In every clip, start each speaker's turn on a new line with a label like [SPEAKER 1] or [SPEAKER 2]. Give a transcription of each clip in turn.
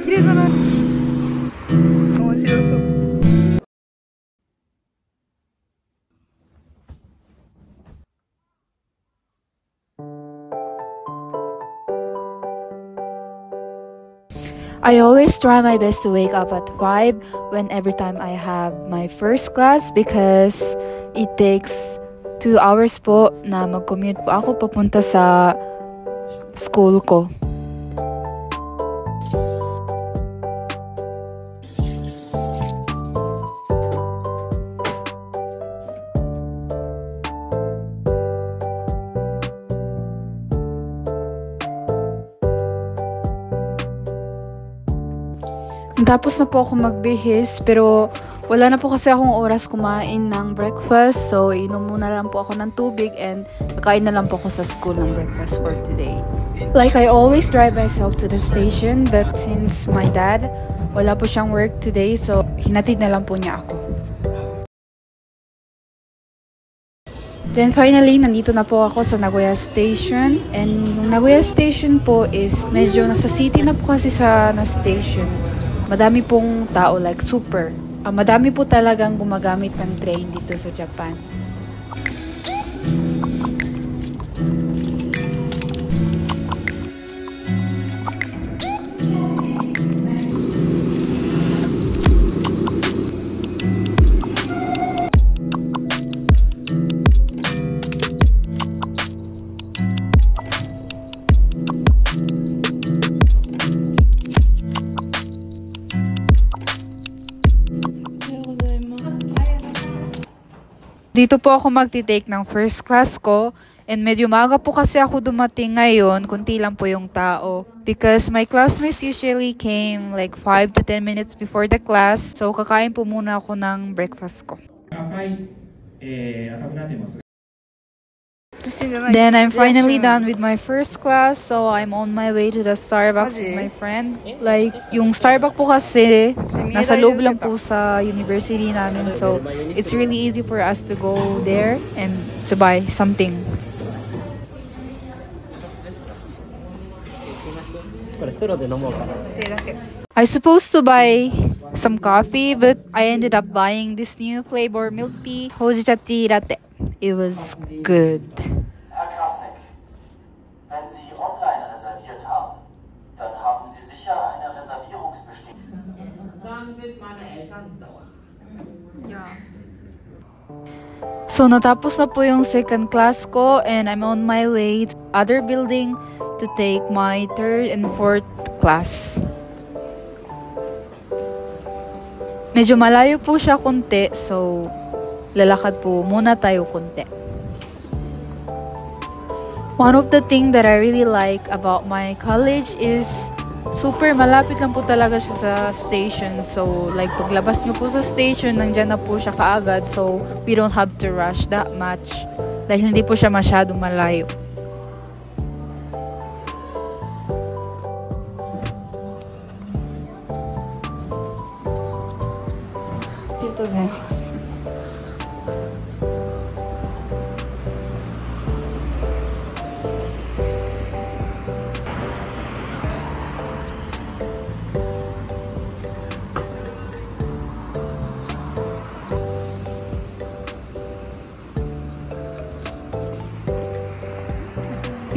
[SPEAKER 1] 綺麗じゃない？面白そう。
[SPEAKER 2] I always try my best to wake up at 5 when every time I have my first class because it takes 2 hours po na mag-commute po ako papunta sa school ko. Tapos na po ako magbihis pero wala na po kasi akong oras kumain ng breakfast, so inom muna lang po ako ng tubig and kakain na lang po ako sa school ng breakfast for today. Like I always drive myself to the station, but since my dad wala po siyang work today, so hinatid na lang po niya ako. Then finally, nandito na po ako sa Nagoya Station, and yung Nagoya Station po is medyo nasa city na po kasi siya na station. Madami pong tao, like super. Madami po talagang gumagamit ng train dito sa Japan. Dito po ako magti-take ng first class ko, and medyo maaga po kasi ako dumating ngayon, kunti lang po yung tao. Because my classmates usually came like 5 to 10 minutes before the class, so kakain po muna ako ng breakfast ko. Then I'm finally done with my first class, so I'm on my way to the Starbucks with my friend. Like, yung Starbucks po kasi nasa loob lang po sa university namin, so it's really easy for us to go there and to buy something. I supposed to buy some coffee, but I ended up buying this new flavor milk tea, Hojicha tea latte. It was good.
[SPEAKER 3] Herr Krasnick, wenn Sie online reserviert haben, dann haben Sie sicher eine Reservierungsbestätigung.
[SPEAKER 4] Dann sind meine Eltern sauer.
[SPEAKER 1] Ja.
[SPEAKER 2] So natapos na po yung second class ko, and I'm on my way to other building to take my third and fourth class. Medyo malayo po siya konti, so lalakad po muna tayo konti. One of the things that I really like about my college is super malapit lang po talaga siya sa station. So like paglabas nyo po sa station, nandyan na po siya kaagad, so we don't have to rush that much dahil hindi po siya masyadong malayo. Dito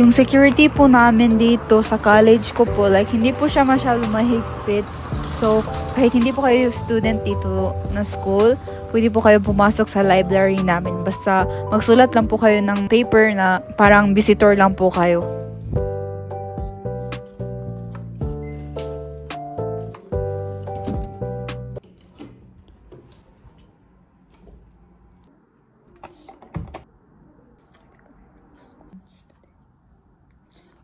[SPEAKER 2] yung security po namin dito sa college ko po, like hindi po siya masyadong mahigpit. So, kahit hindi po kayo student dito na school, pwede po kayo pumasok sa library namin. Basta magsulat lang po kayo ng paper na parang visitor lang po kayo.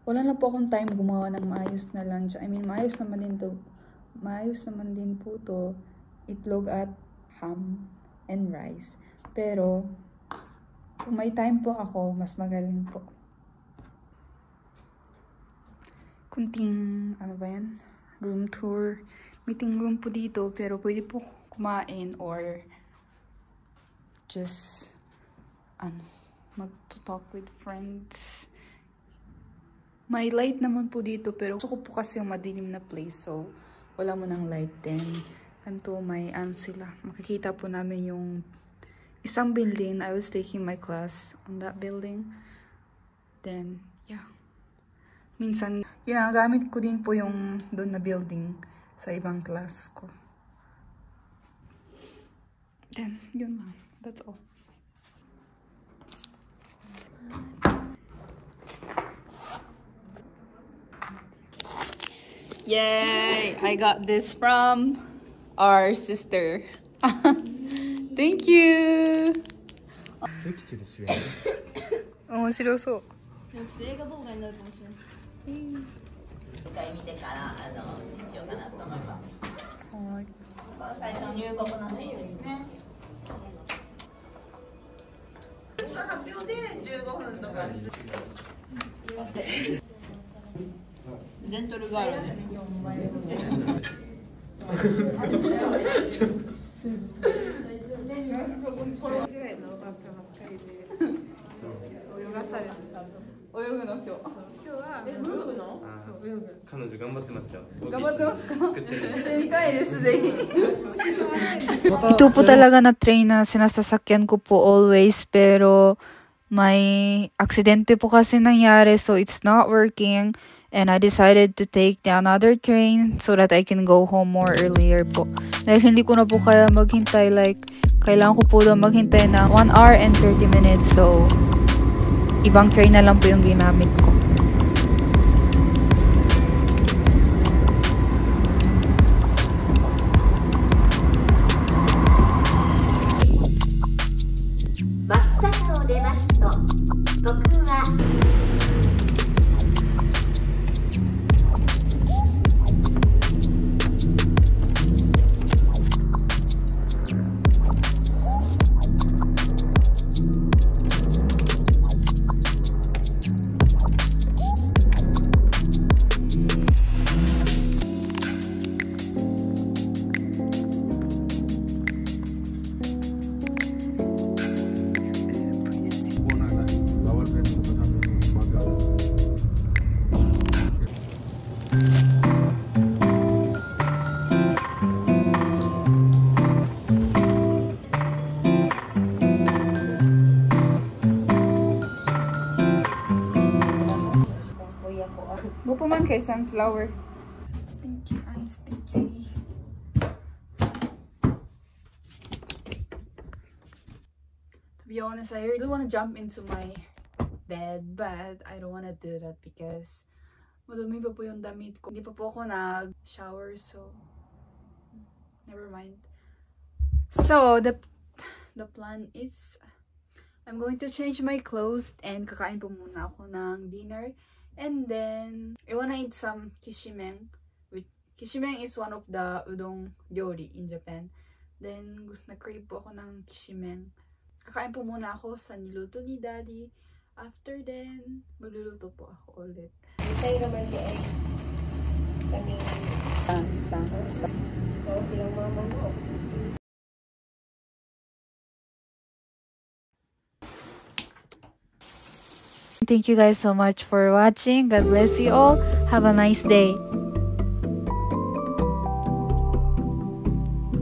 [SPEAKER 2] Wala na po akong time gumawa ng maayos na lunch. I mean, maayos naman din to. Maayos naman din po to. Itlog at ham and rice. Pero, kung may time po ako, mas magaling po. Kunting, ano ba yan? Room tour. Meeting room po dito. Pero pwede po kumain or just, mag-talk with friends. May light naman po dito, pero gusto ko po kasi yung madilim na place. So, wala mo ng light. Then, kanto may sila. Makikita po namin yung isang building. I was taking my class on that building. Then, yeah. Minsan, ginagamit ko din po yung doon na building sa ibang class ko. Then, yun lang. That's all. Yay! I got this from our sister. Thank you! 面白そう。
[SPEAKER 5] でもちょっと映画動画になるかもしれない。一回見てからしようかなと思います。
[SPEAKER 2] はい。
[SPEAKER 5] 最初の入国のシーンですね。発表で15分とかジェントルガールでね。これぐらいのおばあちゃんばっかりで泳がされてた。泳ぐの今日。今日は泳ぐの？そう泳ぐ。
[SPEAKER 6] 彼女頑張ってますよ。
[SPEAKER 2] 頑張ってますか？
[SPEAKER 6] 作ってる。
[SPEAKER 2] 見てみたいです、ぜひ。Ito po talaga na train na sinasasakyan ko po always, pero may aksidente po kasi nangyari, so it's not working. And I decided to take the another train so that I can go home more earlier po. Dahil hindi ko na po kaya maghintay, like, kailangan ko po daw maghintay na 1 hour and 30 minutes. So, ibang train na lang po yung ginamit ko.
[SPEAKER 7] Baksakaを出ますと、徳川
[SPEAKER 2] Bupo man kay sunflower. I'm stinky. To be honest, I really want to jump into my bed, but I don't want to do that because madumi pa po yung damit ko. Hindi pa po ako nag-shower, so never mind. So, the plan is I'm going to change my clothes and kakain po muna ako ng dinner. And then, I wanna eat some kishimeng. Kishimeng is one of the udong ryori in Japan. Then, na-crave po ako ng kishimeng. Kakain po muna ako sa niluto ni Daddy. After then, magluluto po ako ulit.
[SPEAKER 7] Tayo naman di ay kaming oo silang mama mo.
[SPEAKER 2] Thank you guys so much for watching. God bless you all. Have a nice day.